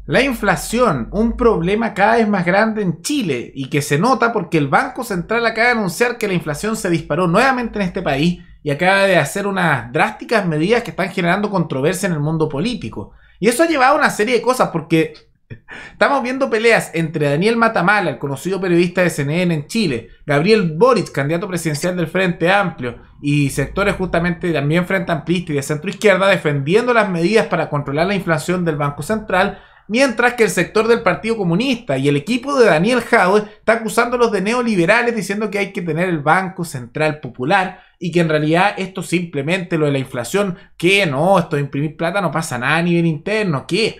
La inflación, un problema cada vez más grande en Chile y que se nota porque el Banco Central acaba de anunciar que la inflación se disparó nuevamente en este país y acaba de hacer unas drásticas medidas que están generando controversia en el mundo político. Y eso ha llevado a una serie de cosas porque estamos viendo peleas entre Daniel Matamala, el conocido periodista de CNN en Chile, Gabriel Boric, candidato presidencial del Frente Amplio, y sectores justamente también Frente Amplista y de centro izquierda defendiendo las medidas para controlar la inflación del Banco Central, mientras que el sector del Partido Comunista y el equipo de Daniel Jadwe está acusándolos de neoliberales diciendo que hay que tener el Banco Central Popular y que en realidad esto simplemente lo de la inflación, que no, esto de imprimir plata no pasa nada a nivel interno, que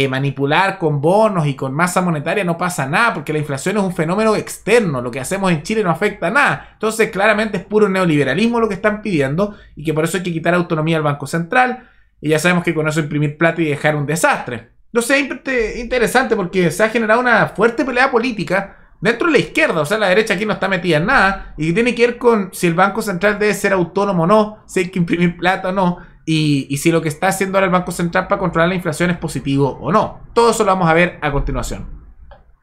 manipular con bonos y con masa monetaria no pasa nada porque la inflación es un fenómeno externo, lo que hacemos en Chile no afecta a nada. Entonces claramente es puro neoliberalismo lo que están pidiendo y que por eso hay que quitar autonomía al Banco Central y ya sabemos que con eso imprimir plata y dejar un desastre. Entonces es interesante porque se ha generado una fuerte pelea política dentro de la izquierda, o sea, la derecha aquí no está metida en nada y que tiene que ver con si el Banco Central debe ser autónomo o no, si hay que imprimir plata o no, y si lo que está haciendo ahora el Banco Central para controlar la inflación es positivo o no. Todo eso lo vamos a ver a continuación.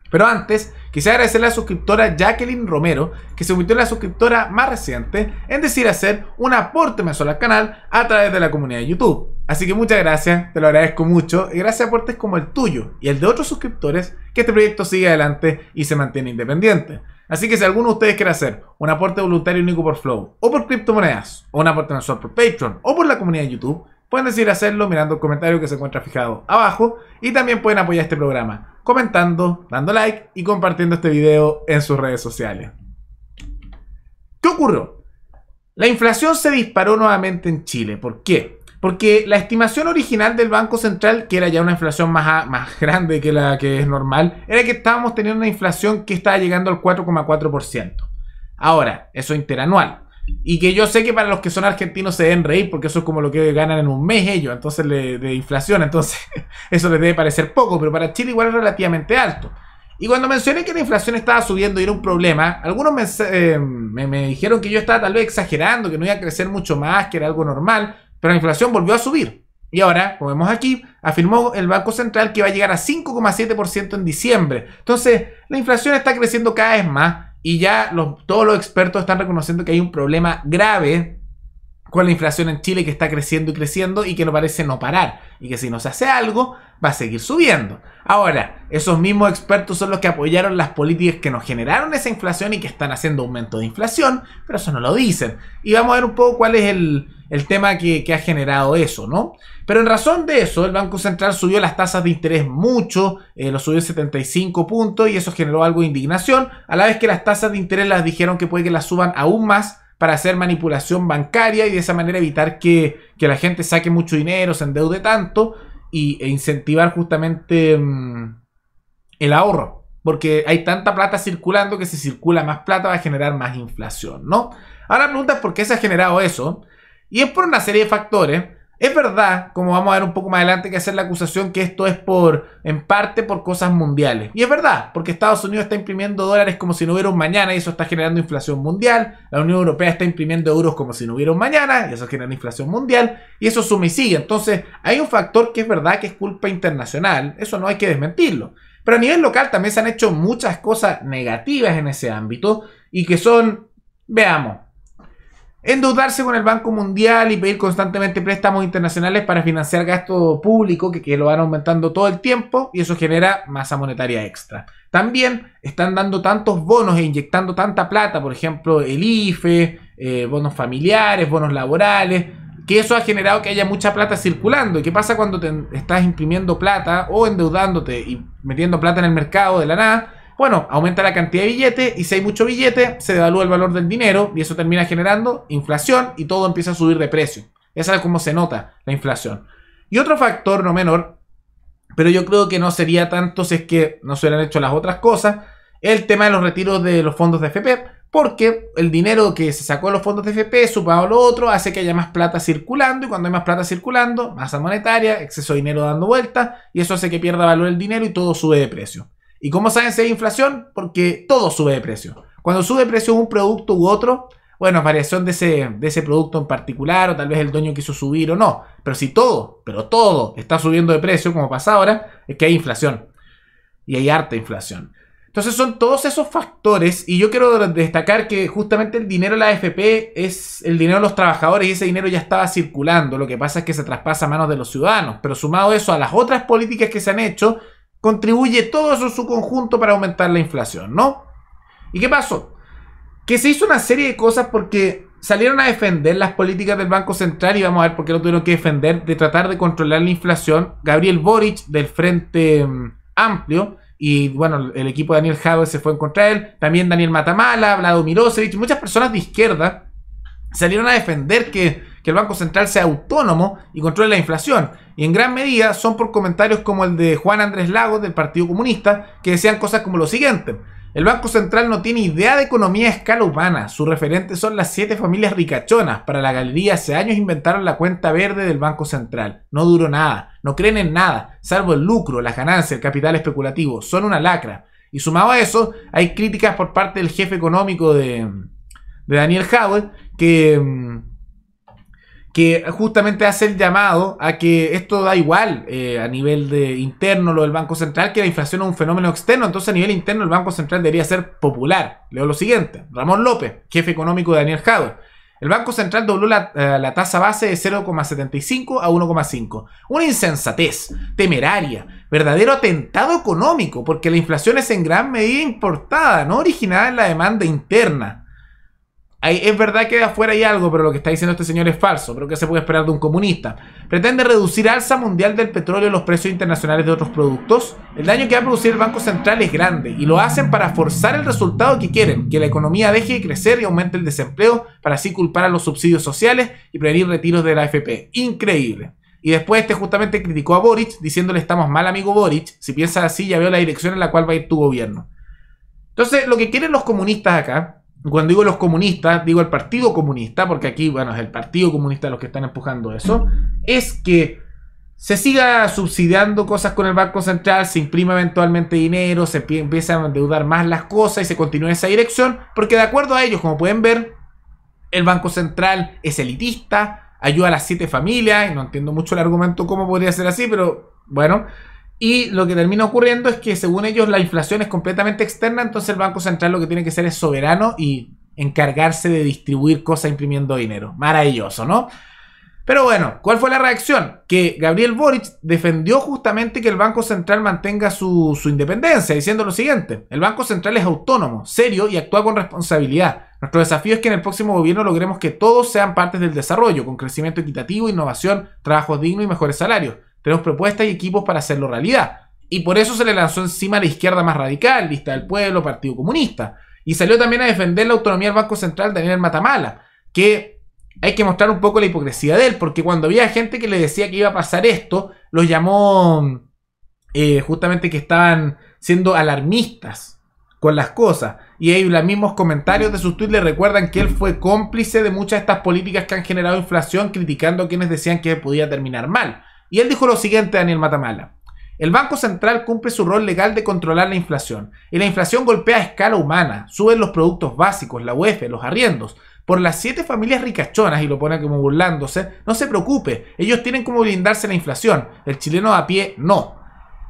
Pero antes, quisiera agradecerle a la suscriptora Jacqueline Romero, que se convirtió en la suscriptora más reciente en decidir hacer un aporte mensual al canal a través de la comunidad de YouTube. Así que muchas gracias, te lo agradezco mucho, y gracias a aportes como el tuyo y el de otros suscriptores, que este proyecto siga adelante y se mantiene independiente. Así que si alguno de ustedes quiere hacer un aporte voluntario único por Flow, o por criptomonedas, o un aporte mensual por Patreon, o por la comunidad de YouTube, pueden decidir hacerlo mirando el comentario que se encuentra fijado abajo, y también pueden apoyar este programa comentando, dando like y compartiendo este video en sus redes sociales. ¿Qué ocurrió? La inflación se disparó nuevamente en Chile. ¿Por qué? Porque la estimación original del Banco Central, que era ya una inflación más grande que la que es normal, era que estábamos teniendo una inflación que estaba llegando al 4,4%. Ahora, eso interanual. Y que yo sé que para los que son argentinos se deben reír porque eso es como lo que ganan en un mes ellos, entonces de inflación, entonces eso les debe parecer poco, pero para Chile igual es relativamente alto. Y cuando mencioné que la inflación estaba subiendo y era un problema, algunos me dijeron que yo estaba tal vez exagerando, que no iba a crecer mucho más, que era algo normal, pero la inflación volvió a subir. Y ahora, como vemos aquí, afirmó el Banco Central que va a llegar a 5,7% en diciembre. Entonces, la inflación está creciendo cada vez más. Y ya todos los expertos están reconociendo que hay un problema grave con la inflación en Chile que está creciendo y creciendo y que no parece no parar. Y que si no se hace algo, va a seguir subiendo. Ahora, esos mismos expertos son los que apoyaron las políticas que nos generaron esa inflación y que están haciendo aumento de inflación, pero eso no lo dicen. Y vamos a ver un poco cuál es el tema que ha generado eso, ¿no? Pero en razón de eso, el Banco Central subió las tasas de interés mucho, lo subió en 75 puntos y eso generó algo de indignación, a la vez que las tasas de interés las dijeron que puede que las suban aún más para hacer manipulación bancaria y de esa manera evitar que la gente saque mucho dinero, se endeude tanto e incentivar justamente el ahorro. Porque hay tanta plata circulando que si circula más plata va a generar más inflación, ¿no? Ahora la pregunta es por qué se ha generado eso. Y es por una serie de factores. Es verdad, como vamos a ver un poco más adelante, que hacer la acusación que esto es en parte por cosas mundiales. Y es verdad, porque Estados Unidos está imprimiendo dólares como si no hubiera un mañana y eso está generando inflación mundial. La Unión Europea está imprimiendo euros como si no hubiera un mañana y eso genera inflación mundial. Y eso suma y sigue. Entonces, hay un factor que es verdad que es culpa internacional. Eso no hay que desmentirlo. Pero a nivel local también se han hecho muchas cosas negativas en ese ámbito y que son, veamos, endeudarse con el Banco Mundial y pedir constantemente préstamos internacionales para financiar gasto público que lo van aumentando todo el tiempo y eso genera masa monetaria extra. También están dando tantos bonos e inyectando tanta plata, por ejemplo el IFE, bonos familiares, bonos laborales, que eso ha generado que haya mucha plata circulando. ¿Y qué pasa cuando estás imprimiendo plata o endeudándote y metiendo plata en el mercado de la nada? Bueno, aumenta la cantidad de billetes y si hay mucho billete, se devalúa el valor del dinero y eso termina generando inflación y todo empieza a subir de precio. Esa es como se nota la inflación. Y otro factor no menor, pero yo creo que no sería tanto si es que no se hubieran hecho las otras cosas, el tema de los retiros de los fondos de FP, porque el dinero que se sacó de los fondos de FP, sumado a lo otro, hace que haya más plata circulando y cuando hay más plata circulando, masa monetaria, exceso de dinero dando vueltas y eso hace que pierda valor el dinero y todo sube de precio. ¿Y cómo saben si hay inflación? Porque todo sube de precio. Cuando sube de precio un producto u otro, bueno, variación de ese producto en particular, o tal vez el dueño quiso subir o no. Pero si todo, pero todo está subiendo de precio, como pasa ahora, es que hay inflación. Y hay harta inflación. Entonces son todos esos factores, y yo quiero destacar que justamente el dinero de la AFP es el dinero de los trabajadores, y ese dinero ya estaba circulando. Lo que pasa es que se traspasa a manos de los ciudadanos, pero sumado eso a las otras políticas que se han hecho, contribuye todo eso en su conjunto para aumentar la inflación, ¿no? ¿Y qué pasó? Que se hizo una serie de cosas porque salieron a defender las políticas del Banco Central, y vamos a ver por qué lo tuvieron que defender, de tratar de controlar la inflación. Gabriel Boric, del Frente Amplio, y bueno, el equipo de Daniel Jadwe se fue en contra de él. También Daniel Matamala, Vlado Mirosevic, muchas personas de izquierda salieron a defender que el Banco Central sea autónomo y controle la inflación. Y en gran medida son por comentarios como el de Juan Andrés Lagos, del Partido Comunista, que decían cosas como lo siguiente: el Banco Central no tiene idea de economía a escala humana. Sus referentes son las 7 familias ricachonas. Para la galería hace años inventaron la cuenta verde del Banco Central. No duró nada. No creen en nada, salvo el lucro, las ganancias, el capital especulativo. Son una lacra. Y sumado a eso, hay críticas por parte del jefe económico de Daniel Jadwe, que justamente hace el llamado a que esto da igual a nivel de interno lo del Banco Central, que la inflación es un fenómeno externo. Entonces a nivel interno el Banco Central debería ser popular. Leo lo siguiente: Ramón López, jefe económico de Daniel Jadwe. El Banco Central dobló la tasa base de 0,75 a 1,5. Una insensatez, temeraria, verdadero atentado económico, porque la inflación es en gran medida importada, no originada en la demanda interna. Es verdad que de afuera hay algo, pero lo que está diciendo este señor es falso. ¿Pero qué se puede esperar de un comunista? Pretende reducir alza mundial del petróleo y los precios internacionales de otros productos. El daño que va a producir el Banco Central es grande, y lo hacen para forzar el resultado que quieren: que la economía deje de crecer y aumente el desempleo, para así culpar a los subsidios sociales y prevenir retiros de la AFP. Increíble. Y después justamente criticó a Boric, diciéndole: estamos mal, amigo Boric, si piensas así ya veo la dirección en la cual va a ir tu gobierno. Entonces lo que quieren los comunistas acá, cuando digo los comunistas, digo el Partido Comunista, porque aquí, bueno, es el Partido Comunista los que están empujando eso, es que se siga subsidiando cosas con el Banco Central, se imprima eventualmente dinero, se empiezan a endeudar más las cosas y se continúa en esa dirección, porque de acuerdo a ellos, como pueden ver, el Banco Central es elitista, ayuda a las 7 familias, y no entiendo mucho el argumento cómo podría ser así, pero bueno. Y lo que termina ocurriendo es que según ellos la inflación es completamente externa, entonces el Banco Central lo que tiene que ser es soberano y encargarse de distribuir cosas imprimiendo dinero. Maravilloso, ¿no? Pero bueno, ¿cuál fue la reacción? Que Gabriel Boric defendió justamente que el Banco Central mantenga su independencia, diciendo lo siguiente: el Banco Central es autónomo, serio y actúa con responsabilidad. Nuestro desafío es que en el próximo gobierno logremos que todos sean partes del desarrollo, con crecimiento equitativo, innovación, trabajos dignos y mejores salarios. Tenemos propuestas y equipos para hacerlo realidad. Y por eso se le lanzó encima a la izquierda más radical, Lista del Pueblo, Partido Comunista. Y salió también a defender la autonomía del Banco Central Daniel Matamala, que hay que mostrar un poco la hipocresía de él, porque cuando había gente que le decía que iba a pasar esto, los llamó justamente que estaban siendo alarmistas con las cosas. Y ahí los mismos comentarios de sus tweets le recuerdan que él fue cómplice de muchas de estas políticas que han generado inflación, criticando a quienes decían que podía terminar mal. Y él dijo lo siguiente, Daniel Matamala: el Banco Central cumple su rol legal de controlar la inflación. Y la inflación golpea a escala humana. Suben los productos básicos, la UEF, los arriendos. Por las 7 familias ricachonas, y lo pone como burlándose, no se preocupe. Ellos tienen como blindarse la inflación. El chileno a pie no.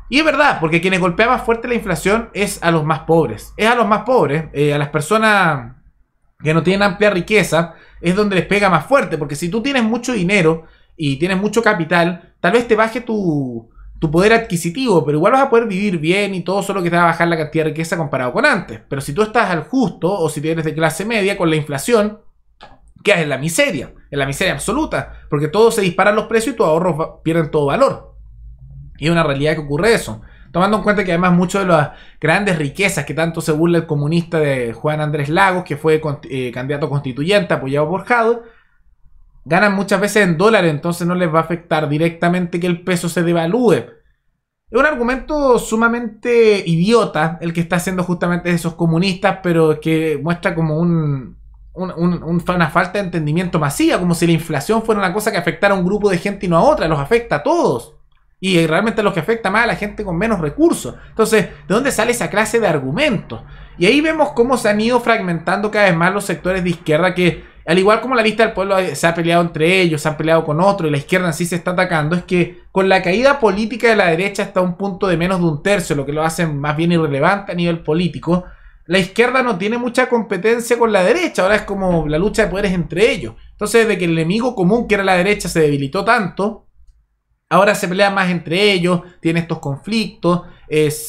Y es verdad, porque quienes golpea más fuerte la inflación es a los más pobres. Es a los más pobres, a las personas que no tienen amplia riqueza, es donde les pega más fuerte. Porque si tú tienes mucho dinero y tienes mucho capital, tal vez te baje tu poder adquisitivo, pero igual vas a poder vivir bien y todo, solo que te va a bajar la cantidad de riqueza comparado con antes. Pero si tú estás al justo, o si eres de clase media, con la inflación, quedas en la miseria absoluta, porque todo se disparan los precios y tus ahorros pierden todo valor. Y es una realidad que ocurre eso. Tomando en cuenta que además muchas de las grandes riquezas que tanto se burla el comunista de Juan Andrés Lagos, que fue candidato constituyente apoyado por Jadwe, ganan muchas veces en dólares, entonces no les va a afectar directamente que el peso se devalúe. Es un argumento sumamente idiota el que está haciendo justamente esos comunistas, pero que muestra como una falta de entendimiento masiva, como si la inflación fuera una cosa que afectara a un grupo de gente y no a otra. Los afecta a todos. Y realmente los que afecta más a la gente con menos recursos. Entonces, ¿de dónde sale esa clase de argumentos? Y ahí vemos cómo se han ido fragmentando cada vez más los sectores de izquierda que, al igual como la lista del pueblo se ha peleado entre ellos, se han peleado con otros y la izquierda en sí se está atacando, es que con la caída política de la derecha hasta un punto de menos de un tercio, lo que lo hace más bien irrelevante a nivel político, la izquierda no tiene mucha competencia con la derecha, ahora es como la lucha de poderes entre ellos. Entonces, de que el enemigo común que era la derecha se debilitó tanto, ahora se pelean más entre ellos, tienen estos conflictos,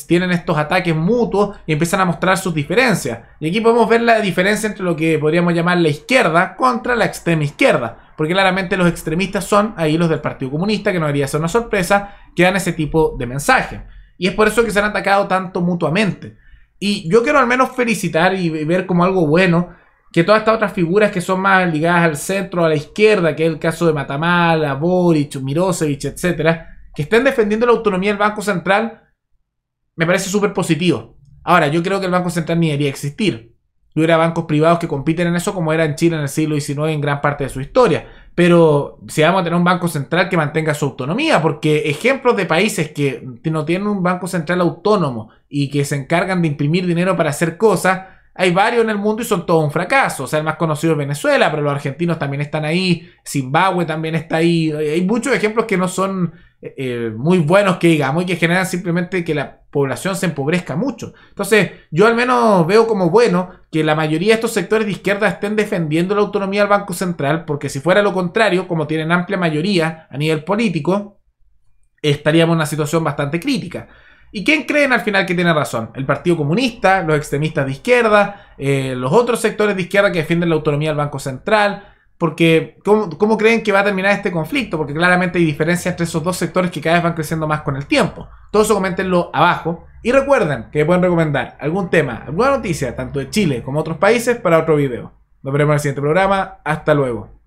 tienen estos ataques mutuos y empiezan a mostrar sus diferencias. Y aquí podemos ver la diferencia entre lo que podríamos llamar la izquierda contra la extrema izquierda. Porque claramente los extremistas son ahí los del Partido Comunista, que no debería ser una sorpresa, que dan ese tipo de mensajes. Y es por eso que se han atacado tanto mutuamente. Y yo quiero al menos felicitar y ver como algo bueno que todas estas otras figuras que son más ligadas al centro, a la izquierda, que es el caso de Matamala, Boric, Mirosevic, etcétera, que estén defendiendo la autonomía del Banco Central, me parece súper positivo. Ahora, yo creo que el Banco Central ni debería existir. Hubiera bancos privados que compiten en eso como era en Chile en el siglo XIX en gran parte de su historia. Pero si vamos a tener un Banco Central que mantenga su autonomía, porque ejemplos de países que no tienen un Banco Central autónomo y que se encargan de imprimir dinero para hacer cosas, hay varios en el mundo y son todo un fracaso. O sea, el más conocido es Venezuela, pero los argentinos también están ahí. Zimbabue también está ahí. Hay muchos ejemplos que no son muy buenos, que digamos, y que generan simplemente que la población se empobrezca mucho. Entonces, yo al menos veo como bueno que la mayoría de estos sectores de izquierda estén defendiendo la autonomía del Banco Central, porque si fuera lo contrario, como tienen amplia mayoría a nivel político, estaríamos en una situación bastante crítica. ¿Y quién creen al final que tiene razón? ¿El Partido Comunista? ¿Los extremistas de izquierda? ¿Los otros sectores de izquierda que defienden la autonomía del Banco Central? Porque, ¿cómo creen que va a terminar este conflicto? Porque claramente hay diferencias entre esos dos sectores que cada vez van creciendo más con el tiempo. Todo eso coméntenlo abajo. Y recuerden que pueden recomendar algún tema, alguna noticia, tanto de Chile como de otros países, para otro video. Nos veremos en el siguiente programa. Hasta luego.